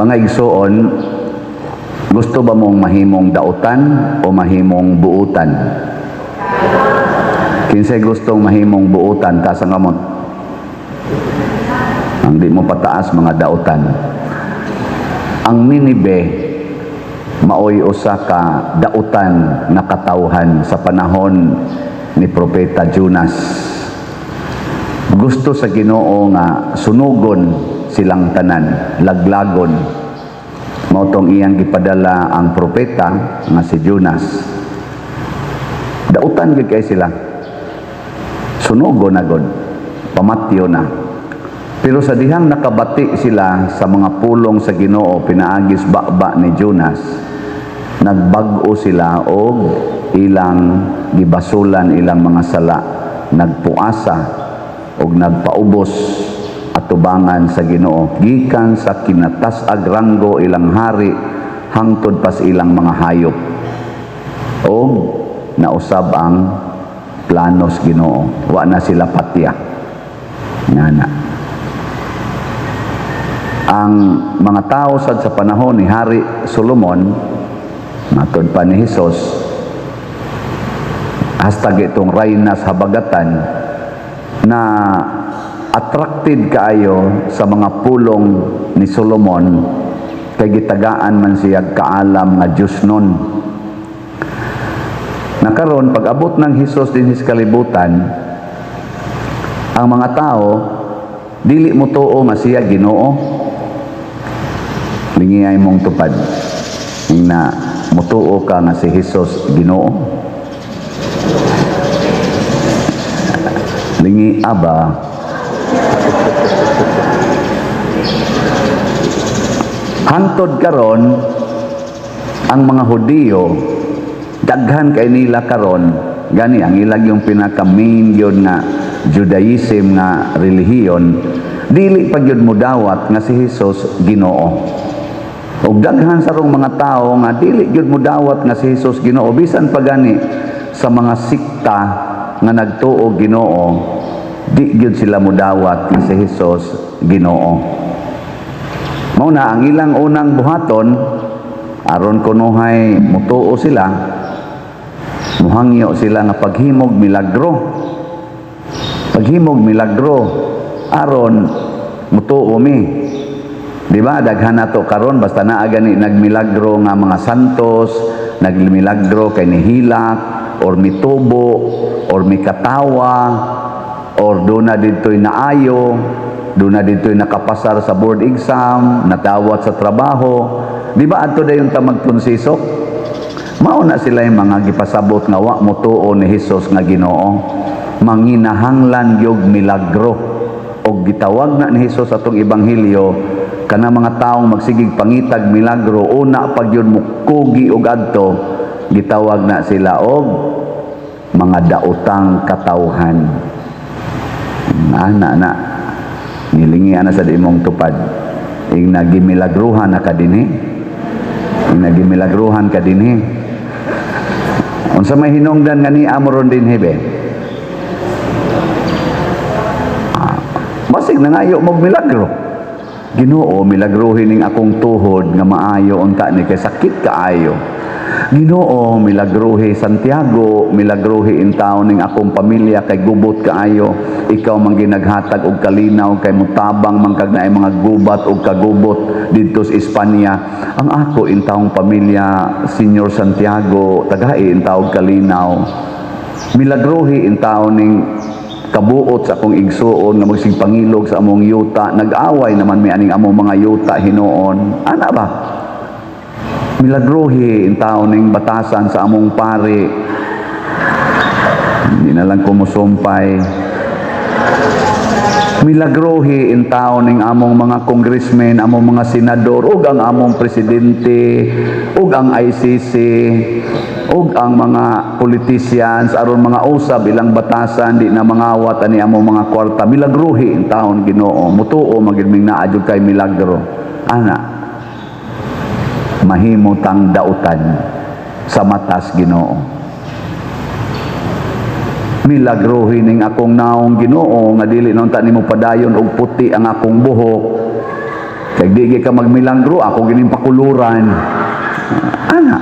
Mga igsoon, gusto ba mong mahimong dautan o mahimong buutan? Kinsay gustong mahimong buutan ta sa ngamot? Ang di mo pataas mga dautan. Ang Ninibe maoy usa ka dautan na katawhan sa panahon ni Propeta Jonas. Gusto sa Ginoo nga sunugon silang tanan, laglagon. Mao tong iyang gipadala ang propeta nga si Jonas. Dautan gyud kay sila. Sunugon na gud, pamatyo na. Pero sa dihang nakabati sila sa mga pulong sa Ginoo pinaagis bakba ni Jonas, nagbag-o sila og ilang gibasulan ilang mga sala, nagpuasa og nagpaubos atubangan sa Ginoo gikan sa kinatas-ag ranggo ilang hari hangtod pas ilang mga hayop. Og nausab ang planos Ginoo, wa na sila patya. Ngana ang mga tao sad sa panahon ni Hari Solomon, matod pa ni Hesus, hasta itong raynas habagatan na attracted kaayo sa mga pulong ni Solomon kay gitagaan man siya kaalam nga Diyos nun. Nakaron pag abot ng Hesus din his kalibutan, ang mga tao dili mo tuo nga siya Ginoo. Lingi ay mong tupad na mutuo ka nga si Hesus Ginoo. Lingi aba. Hangtod karon ang mga Hudiyo daghan kay nila karon gani ang ilag yung pinaka main yun nga Judaism nga relihiyon, dili pa gyud mudawat nga si Hesus Ginoo. Og daghan sarong mga tao nga dili gyud mudawat nga si Hesus Ginoo, bisan pa gani sa mga sikta nga nagtuo Ginoo, di gyud sila mudawat nga si Hesus Ginoo. Mao na ang ilang unang buhaton aron kunuhay mutuo sila, muhangyo sila nga paghimog milagro. Paghimog milagro aron mutuo mi. Di ba daghan nato karon basta naa gani nagmilagro nga mga santos, nagmilagro kay nihilak or mitubo or mikatawa or duna didtoy naayo, duna didtoy nakapasar sa board exam, natawat sa trabaho. Di ba adto dayon ta magpunsisok? Mao na sila yung mga gipasabot nga wa mo tuo ni Hesus nga Ginoo. Manginahanglan yog milagro og gitawag na ni Hesus atong ebanghelyo kana mga taong magsigig pangitag milagro, una pag yun mukugi og adto, gitawag na sila og mga daotang katawhan. Na nilingi ana sa imong tupad ing nagimilagruhan na kadinhi, ing nagimilagruhan kadinhi. Unsa may hinungdan nga ni amoron din hebe? Basig na ngayo mog milagro. Ginoo, milagruhin ning akong tuhod nga maayo unta ni kay sakit kaayo. Ginoo, milagruhi Santiago, milagruhi in taon ning akong pamilya kay gubot kaayo. Ikaw man ginaghatag og kalinaw kay mutabang man kag naay mga gubat og kagubot didto sa Espanya. Ang ako in taong pamilya, Senyor Santiago, tagahi in taong kalinaw. Milagruhi in taon ning kabuot sa akong igsuon nga magsig pangilog sa among yuta, nag-away naman may aning among mga yuta hinuon. Ana ba? Milagruhi in taon ning batasan sa among pare. Hindi na lang kumusumpay. Milagruhi in taon ning among mga congressmen, among mga senador, ug ang among presidente, ug ang ICC, ug ang mga politicians aron mga usab ilang batasan di na mangawat ani among mga kwarta. Milagruhi in taon Ginoo, mutuo magilming naa jud kay milagro. Ana, mahimutang dautan sa matas Ginoo. Milagruhin ning akong naong Ginoo nga dili nang ta nimo padayon og puti ang akong buhok Kay di ka magmilagro, ako gining pakuluran. Ana.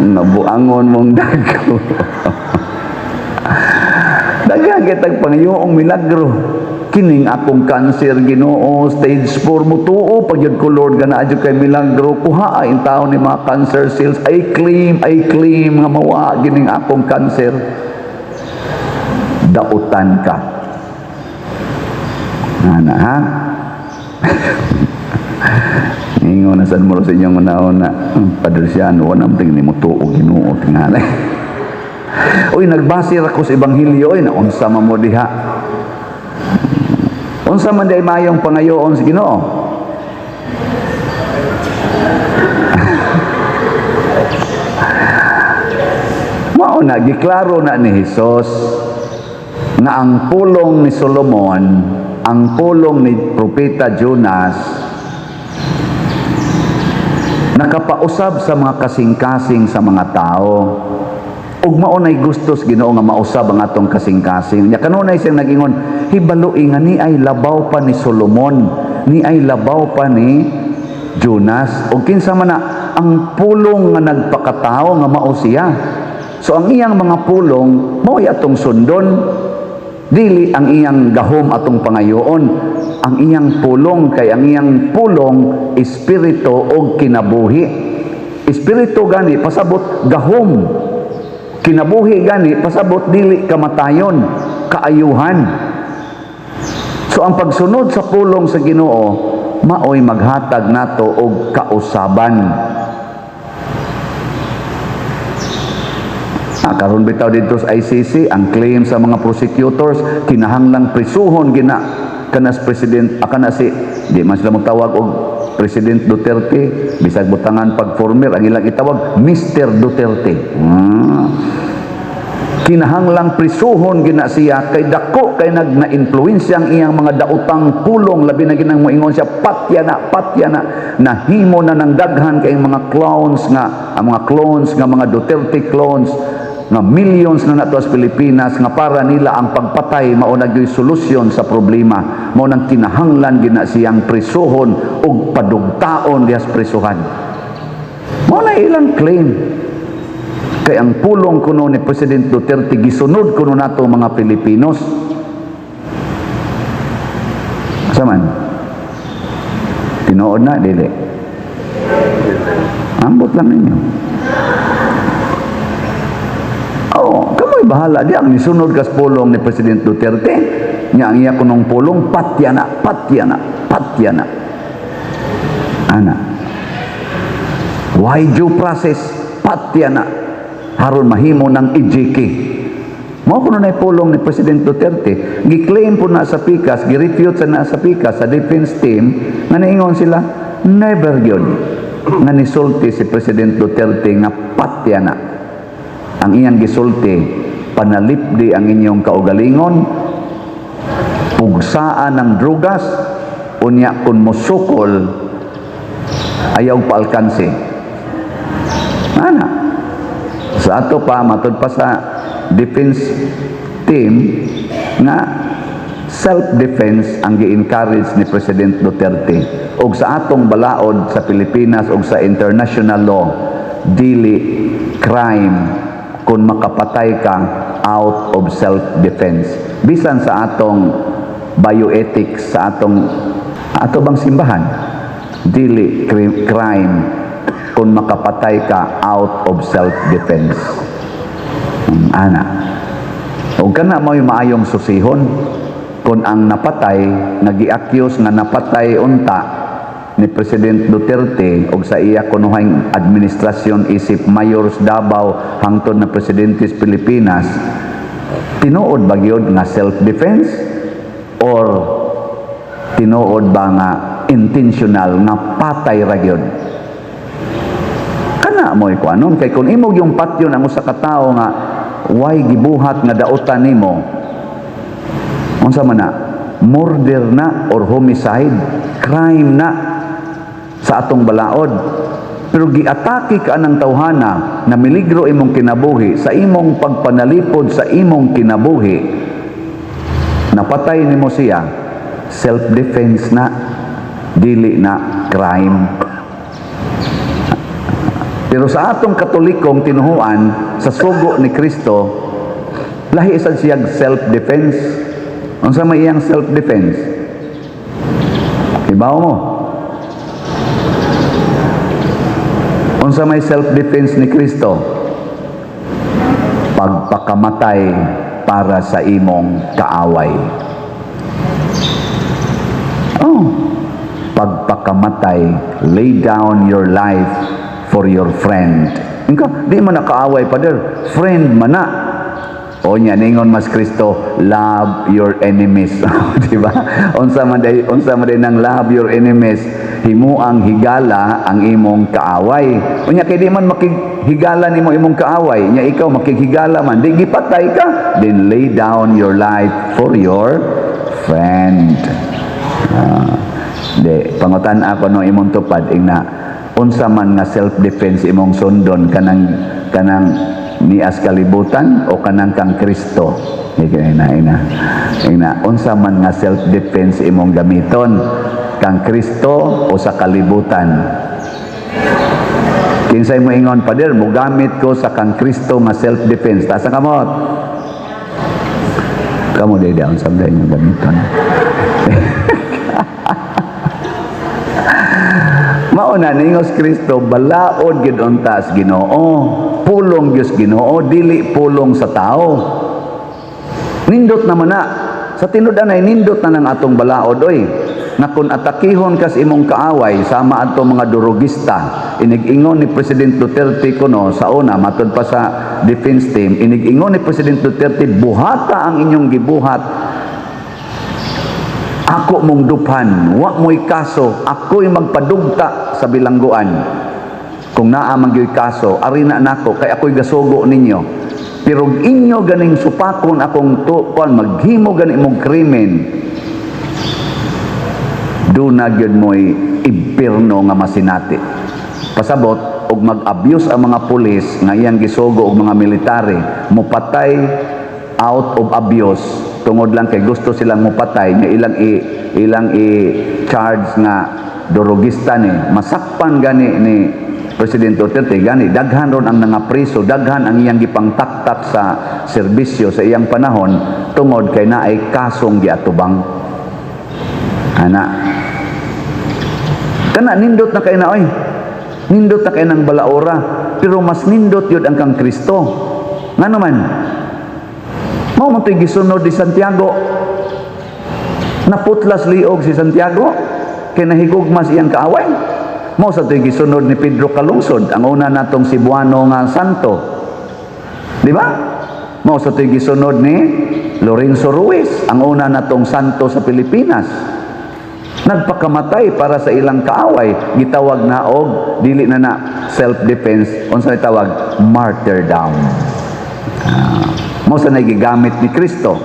Nabuangon mong dago. Daghang kitag pangayoong milagro. Kining akong cancer, Ginoo, stage 4 mo tuo pagyud ko Lord gana adyo kay milagro, kuha ang taon ni mga cancer cells. I claim nga mawa gining akong cancer. Dautan ka. Ana ha? Ingon na sad mo sa inyong una-una, Padresyano, wala man tingin mo tuo Ginoo tingali. Uy, nagbasir ako sa Ebanghelyo, oy, naunsa man mo diha. Unsa man day mayong pangayoon sa Ginoo? Mao na giklaro na ni Hesus nga ang pulong ni Solomon, ang pulong ni Propeta Jonas nakapausab sa mga kasing-kasing sa mga tao. Ug maunay gustos Ginoo nga mausab ang atong kasing-kasing. Nya kanunay siyang nagingon, hibaloi nga ni ay labaw pa ni Solomon, ni ay labaw pa ni Jonas. Ug kinsa man na ang pulong nga nagpakatao nga mao siya. So ang iyang mga pulong mao atong sundon, dili ang iyang gahom atong pangayoon. Ang iyang pulong kay ang iyang pulong espiritu og kinabuhi. Espiritu gani pasabot gahom. Kinabuhi gani pasabot dili kamatayon, kaayuhan. So ang pagsunod sa pulong sa Ginoo maoy maghatag nato og kausaban. Karon bitaw dito sa ICC ang claim sa mga prosecutors kinahanglang prisuhon gina kanas president kana si di man sila magtawag og President Duterte, bisag butangan pag former ang ilang itawag Mr. Duterte. Kinahanglang prisuhon gina siya kay dako kay nagna-influensya ang iyang mga daotang pulong, labi na ginang moingon siya patya na nahimo na ng daghan kay mga clones nga ang mga clones nga mga Duterte clones nga millions na nato sa Pilipinas nga para nila ang pagpatay mao na gyud solusyon sa problema. Mao nang kinahanglan gina siyang prisuhon ug padugtaon diha sa prisuhan. Mao na ilang claim. Kay ang pulong kuno ni President Duterte gisunod kuno nato mga Pilipinos. Saman. Tinuod na dili. Ambot lang ninyo. Kamoy bahala di ang nisunod kas pulong ni President Duterte nya ang iya kunong pulong patya na ana why due process patya na haron mahimo ng EJK mao kuno na pulong ni President Duterte gi-claim po na sa PICAS gi-refute na sa PICAS sa defense team nga niingon sila never gyud nga nisulti si President Duterte nga patya na. Ang iyang gisulti, panalipdi ang inyong kaugalingon, pugsaan ng drugas, unya kun musukol, ayaw paalkansi. Ana? Sa ato pa, matod pa sa defense team, nga self-defense ang gi-encourage ni President Duterte. Og sa atong balaod sa Pilipinas og sa international law, dili crime kung makapatay ka out of self-defense. Bisan sa atong bioethics, sa ato bang simbahan, dili crime kung makapatay ka out of self-defense. Ana. Huwag ka na mo yung maayong susihon kung ang napatay, nag-i-accuse nga napatay unta ni President Duterte o sa iya kunuhang administrasyon isip mayors Davao hangtod na presidente sa Pilipinas, tinuod ba gyud nga self-defense or tinuod ba nga intentional nga patay ra gyud? Kana mo ikuanon kay kung imog yung patyon ang usa ka tawo nga way gibuhat nga daotan nimo, unsa man na, murder na or homicide, crime na sa atong balaod. Pero giatake ka ng tawhana na miligro imong kinabuhi sa imong pagpanalipod sa imong kinabuhi, napatay nimo siya, self-defense na, dili na crime. Pero sa atong Katolikong tinuhuan sa sugo ni Kristo, lahi sad siya self-defense. Unsa may iyang self-defense? Ibaw mo. Unsa may self-defense ni Kristo? Pagpakamatay para sa imong kaaway. Pagpakamatay, lay down your life for your friend. Di man nakaaway pa der, friend man na. O nya ningon mas Kristo, love your enemies. Di ba? Unsa man day nang love your enemies, himuang higala ang imong kaaway. Unya kay di man makighigala nimo imong kaaway, nya ikaw makighigala man, di gipatay ka, then lay down your life for your friend. Pangutan ako no imong tupad ingna unsa man nga self-defense imong sundon kanang nias kalibutan o kanang kang Kristo. Ina unsa man nga self-defense imong gamiton, kang Kristo o sa kalibutan. Kinsay mo ingon, Pader, mo gamit ko sa kang Kristo nga self-defense. Tasa kamot. Kamu day daon sa imong gamiton. Mauna ningos Kristo, balaod gid untas Ginoo, pulong Dios Ginoo, dili pulong sa tao. Nindot naman na sa tinud-anay, nindot na ng atong balaod oy. Na kung atakihon kas imong kaaway sama adto mga durugista, inig-ingon ni President Duterte kuno sa una matud pa sa defense team, inig-ingon ni President Duterte, buhata ang inyong gibuhat, ako mong duphan, wa mo'y kaso, ako'y magpadugta sa bilangguan. Kung naamang yo'y kaso, arina nako, kay ako'y gasugo ninyo. Pero inyo ganing supakon akong tukuan, maghimo ganing mong krimen, doon na yun mo'y impirno nga masinati. Pasabot, og mag-abuse ang mga pulis, nga iyang gisugo og mga military, mupatay out of abuse, tungod lang kay gusto silang mupatay nga ilang i-charge nga durugista ni masakpan gani ni President Duterte, gani daghan ron ang mga priso, daghan ang iyang gipangtaktak sa serbisyo sa iyang panahon tungod kay naay kasong giatubang. Kana nindot na kay na oy, nindot na kay nang balaora, pero mas nindot yun ang kang Kristo. Nga naman, mao man to'y gisunod di Santiago. Naputlas liog si Santiago kay nahigugmas iyang kaaway. Mao sa to'y gisunod ni Pedro Calungsod, ang una natong Cebuano nga santo. Di ba? Mao sa to'y gisunod ni Lorenzo Ruiz, ang una natong santo sa Pilipinas. Nagpakamatay para sa ilang kaaway, gitawag na og dili na self-defense, unsa tawag, martyrdom. Mo sa nagigamit ni Kristo.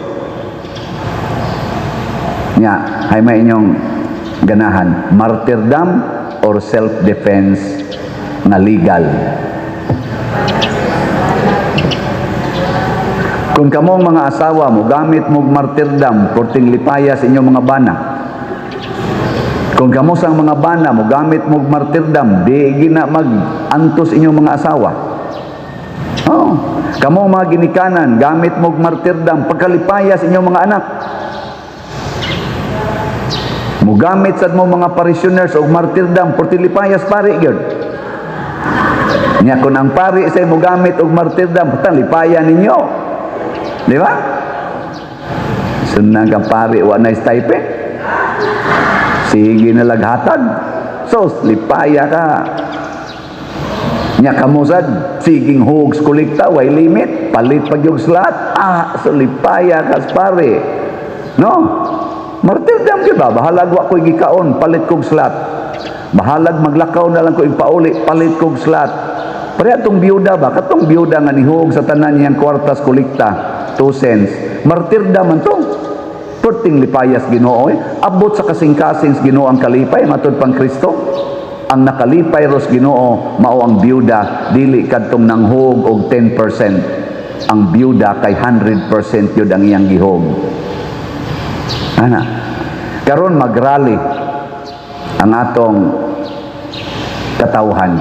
Nya, hay may inyong ganahan, martyrdom or self-defense na legal. Kung kamong mga asawa mo gamit mo martyrdom porting lipaya sa inyong mga bana. Kung kamo sang mga bana mo gamit mo martyrdom, di gina mag-antos inyong mga asawa. Kamo mga ginikanan, gamit mo martyrdom, pagkalipaya sa inyong mga anak. Mugamit sa mo mga parishioners og martyrdom, portilipayas pari gyud. Nya kun ang pari say mugamit og martyrdom, patang lipaya ninyo. Di ba? Sunang kang pari wa na stipend. Sige na laghatag. So, lipaya ka. Nya kamusad, siging hugs kolekta, way limit, palit pag yung slat. So lipaya ka pare. No? Martyrdom ka ba? Bahalag wa ko'y gikaon, palit kong slat. Bahalag maglakaw na lang ko'y pauli, palit kong slat. Pare atong biyuda ba? Katong biyuda nga nihog sa tanan niyang kwartas kolekta, 2 cents. Martyrdom man to. Perting lipayas Ginoo. Abot sa kasing-kasing Ginoo ang kalipay, matud pang Kristo. Ang nakalipay ros Ginoo, mao ang biyuda, dili kadtong nanghog og 10%. Ang biyuda kay 100% yun ang iyang gihog. Karon magrally ang atong katawhan.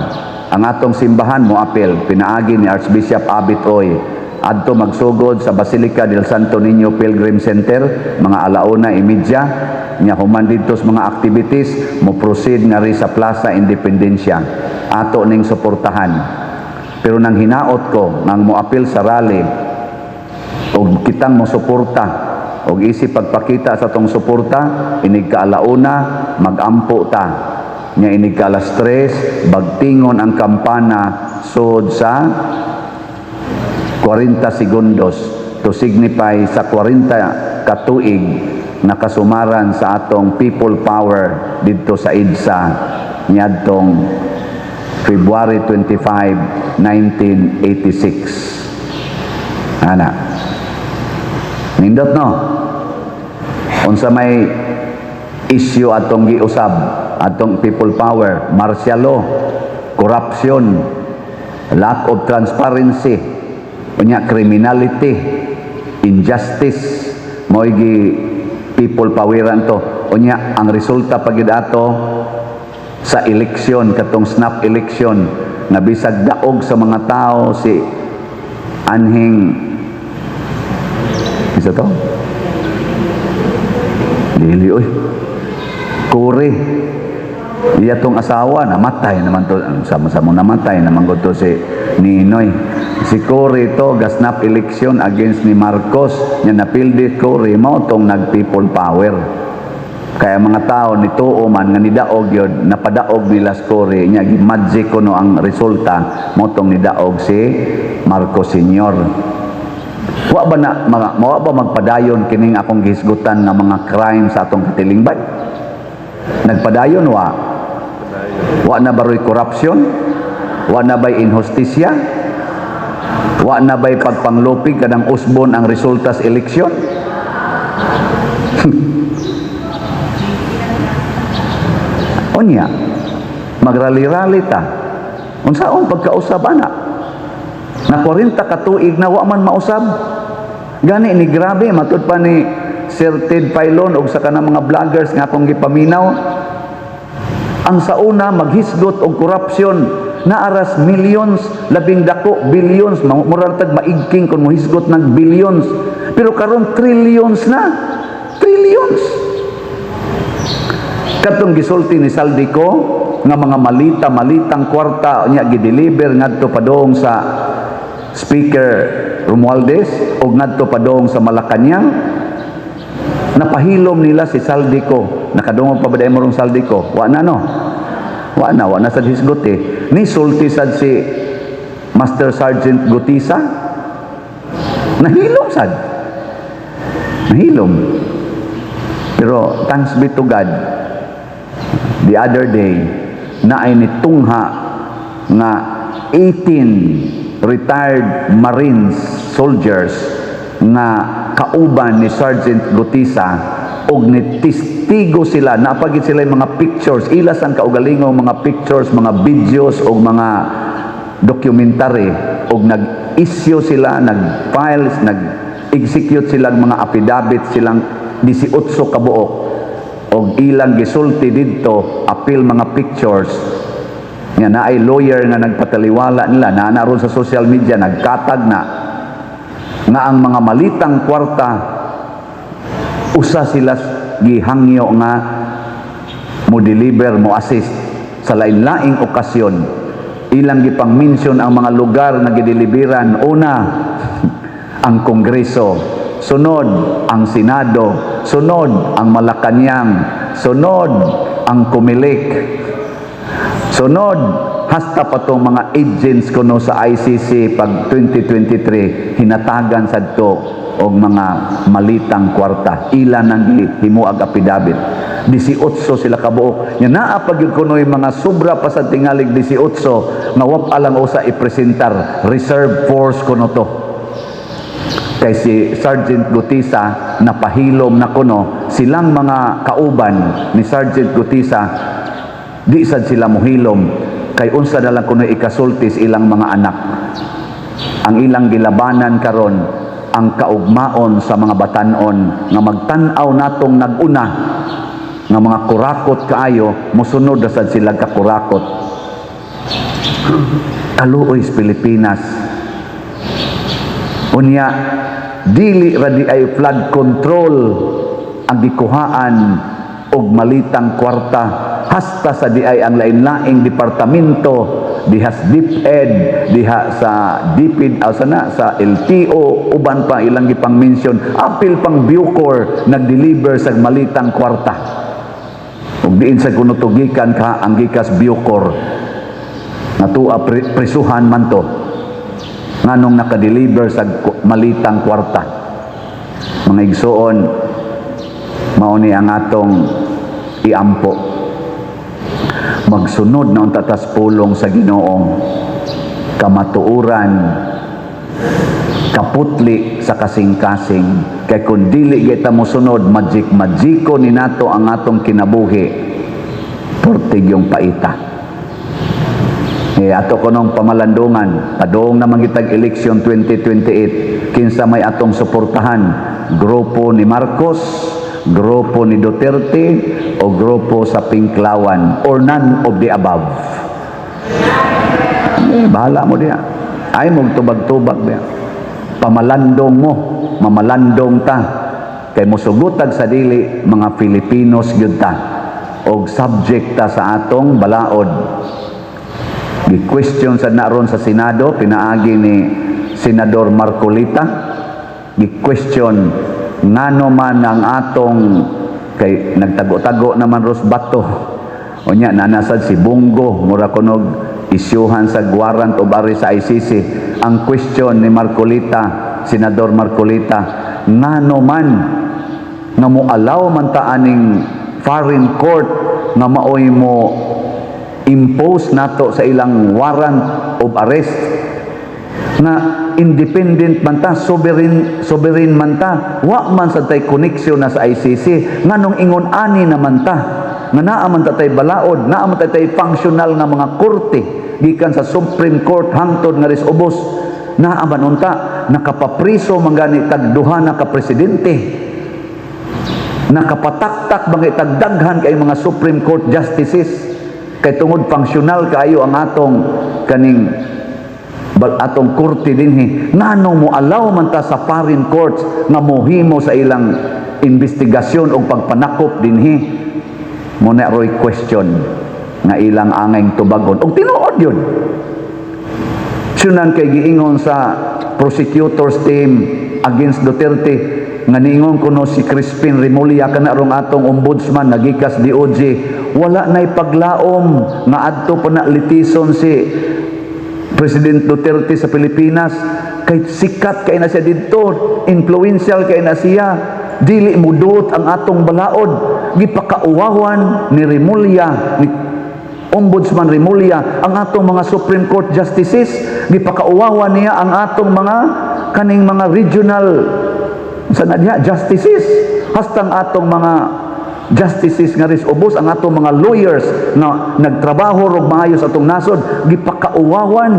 Ang atong simbahan mo apel pinaagi ni Archbishop Abit Oy adto magsugod sa Basilica del Santo Niño Pilgrim Center mga 1:30 nya human didto sa mga activities mo proceed nga ri sa Plaza Independencia ato ning suportahan. Pero nang hinaot ko nang moapil sa rally og kitang mo suporta og isip pagpakita sa tong suporta inig ka-1:00 magampo ta nya inig ka 3:00 bagtingon ang kampana sud sa 40 segundos to signify sa 40 ka tuig na kasumaran sa atong people power didto sa EDSA niadtong February 25, 1986. Ana. Nindot no? Unsa may issue atong giusab, atong people power, martial law, corruption, lack of transparency, unya criminality, injustice, mo'y gi people poweran to. Unya ang resulta pagid ato sa eleksyon katong snap election nga bisag daog sa mga tao si anhing isa to dili oy Kuri iya tong asawa namatay naman to sama-sama namatay naman ko to si Ninoy si Kuri to gasnap election against ni Marcos nya napildi Kuri mao tong nag people power. Kaya mga tao nituo man nga nidaog yun, napadaog nila Kuri nya gi-magic kuno ang resulta motong nidaog si Marcos Sr. Wa ba na mao ba magpadayon kining akong gihisgutan nga mga crime sa atong katilingban? Nagpadayon wa na baroy corruption? Wa na bay inhustisya? Wa na bay pagpanglupig kadang usbon ang resulta sa eleksyon? Unya, magrali-rali ta. Unsaon pagkausab ana? Na 40 ka tuig na wa man mausab. Gani ni grabe matud pa ni Sir Ted Pailon og sa kanang mga vloggers nga akong gipaminaw. Ang sauna maghisgot og corruption na aras millions, labing dako billions, murag tag maigking kun mohisgot ng billions. Pero karon trillions na. Trillions. Katong gisulti ni Saldico nga mga malitang kwarta nya gideliver ngadto padong sa Speaker Romualdez o ngadto padong sa Malacañang napahilom nila si Saldico nakadungog pa ba morong Saldico wa na no wa na sa hisgot ni sulti sad si Master Sergeant Gutisa nahilom pero thanks be to God the other day na ay nitungha nga 18 retired Marines soldiers nga kauban ni Sergeant Gutisa og nitistigo sila napagid sila yung mga pictures ilas ang kaugalingo mga pictures mga videos og mga documentary og nag-issue sila nag-files nag-execute sila mga affidavit silang 18 kabuok og ilang gisulti didto apil mga pictures nga naay lawyer nga nagpataliwala nila na naroon sa social media nagkatag na nga ang mga malitang kwarta usa sila gihangyo nga mo deliver mo assist sa lain-laing okasyon ilang gipang mention ang mga lugar na gideliveran una ang Kongreso sunod ang Senado sunod ang Malacañang, sunod ang Comelec, sunod hasta pa itong mga agents kuno sa ICC pag 2023 hinatagan sadto og mga malitang kwarta ilan ang himuag apidabit 18 sila kabuok nya naa pag kuno yung mga sobra pa sa tingalig 18 nga wa alang usa ipresentar reserve force kuno to kay si Sergeant Gutisa napahilom na kuno silang mga kauban ni Sergeant Gutisa di sad sila mohilom kay unsa na lang kuno ikasultis ilang mga anak ang ilang gilabanan karon ang kaugmaon sa mga batanon nga magtan-aw natong naguna nga mga kurakot kaayo mosunod na sad sila ka kurakot. Kaluoy sa Pilipinas. Unya dili ra di ay flood control ang gikuhaan og malitang kwarta hasta sa di ay ang lain-laing departamento diha sa DepEd, diha sa DPID, sa LTO, uban pa ilang gipang mention, apil pang Bucor nag-deliver sa malitang kwarta. Ug diin sa kunutugikan ka ang gikas Bucor natua prisuhan man to nganong naka-deliver sa malitang kwarta. Mga igsoon, mao ni ang atong iampo. Magsunod na untatas pulong sa Ginoong, kamatuuran, kaputli sa kasing-kasing, kay kung dili kita mosunod, magic-magiko ni nato ang atong kinabuhi, turtig yung paita. Ato ko nung pamalandungan, padong na mangitag eleksyon 2028, kinsa may atong suportahan, grupo ni Marcos, grupo ni Duterte, o grupo sa Pinklawan, or none of the above. Bahala mo diya. Ay mong tubag-tubag diya. Pamalandong mo, mamalandong ta. Kay musugutag sa dili, mga Filipinos gyud ta. Og subject ta sa atong balaod. Gi-question sa naron sa Senado, pinaagi ni Senador Marcolita. Gi-question ngano man ang atong kay nagtago-tago naman Rosbato. Unya nanasad si Bungo mura kunog isyuhan sa warrant of arrest sa ICC. Ang question ni Marcolita, Senador Marcolita, ngano man nga mo allow man ta aning foreign court nga maoy mo impose nato sa ilang warrant of arrest na independent man ta, sovereign man ta, wa man sa tay koneksyon na sa ICC, nganong ingon ani naman ta, nga naa man ta tay balaod, naa man ta tay functional nga mga korte, gikan sa Supreme Court hangtod nga ris ubos, naa man unta, nakapapriso mangani tagduha na ka presidente, nakapataktak mga itagdaghan kay mga Supreme Court justices, kay tungod functional kaayo ang atong kaning atong korte dinhi, nganong mo allow man ta sa foreign courts nga mohimo sa ilang investigasyon o pagpanakop dinhi. Mo na roy question nga ilang angay tubagon og tinuod yun. Sunan kay giingon sa prosecutors team against Duterte nga niingon kuno si Crispin Remulla kana rong atong ombudsman nagikas DOJ, wala nay paglaom nga adto pa na litison si President Duterte sa Pilipinas, kay sikat kay na siya dito, influential kay na siya, dili mudot ang atong balaod. Gipakauwawan ni Remulla, ni Ombudsman Remulla, ang atong mga Supreme Court justices, gipakauwawan niya ang atong mga kaning mga regional justices, hastang atong mga justices nga ris ubos, ang atong mga lawyers na nagtrabaho rog maayos atong nasod, gipakauwawan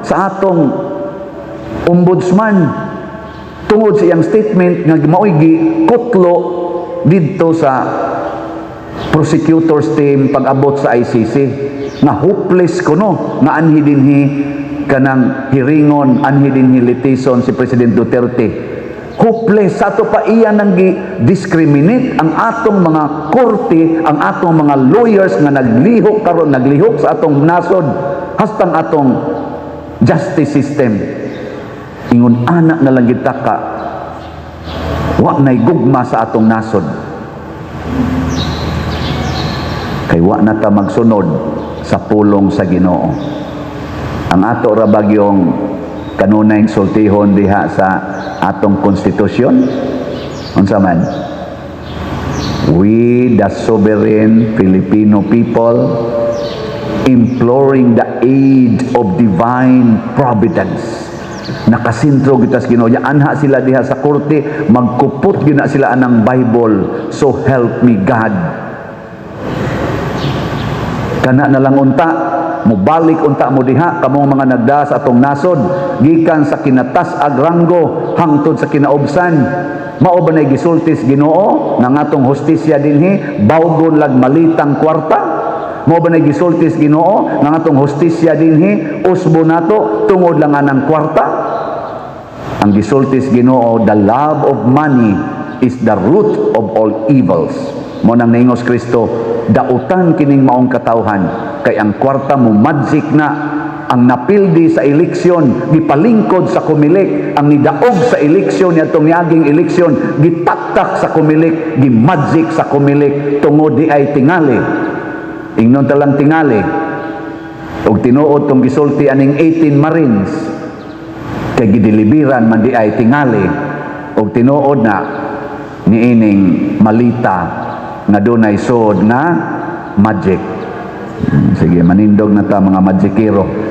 sa atong ombudsman tungod sa iyang statement nga maoy gikutlo didto sa prosecutors team pag-abot sa ICC nga hopeless kuno nga anhi dinhi kanang hiringon, anhi dinhi litisyon si President Duterte. Hopeless sa ato pa iya nang discriminate ang atong mga korte, ang atong mga lawyers nga naglihok karon, naglihok sa atong nasod, hastang atong justice system. Ingon anak na lang kita ka, wa nay gugma sa atong nasod. Kay wa na ta magsunod sa pulong sa Ginoo. Ang ato ra bagyong kanunay sultihon diha sa atong konstitusyon unsa man, we the sovereign Filipino people imploring the aid of divine providence. Nakasintro kita sa Ginoo, anha sila diha sa korte, magkupot gina sila anang Bible, so help me God. Kana na lang unta mubalik unta mo diha kamong mga nagdas atong nasod gikan sa kinatas ag ranggo hangtod sa kinaubsan, Mao ba nay gisultis Ginoo nga ngatong hustisya dinhi bawgon lag malitang kwarta? Mao ba nay gisultis Ginoo nga ngatong hustisya dinhi usbo nato tungod lang anang kwarta? Ang gisultis Ginoo, the love of money is the root of all evils. Mo nang naingos Kristo, dautan kining maong katawhan kay ang kwarta mo magic na. Ang napildi sa eleksyon, gipalingkod sa kumilik. Ang nidaog sa eleksyon, nitong yaging eleksyon, gitaktak sa kumilik, gimagic sa kumilik, tungod di ay tingali. Ingnon talang tingali. Og tinuod tong gisulti aning 18 Marines, kay gidilibiran man di ay tingali. Og tinuod na, niining malita, nga dunay sod na magic. Sige, manindog na ta mga magikiro.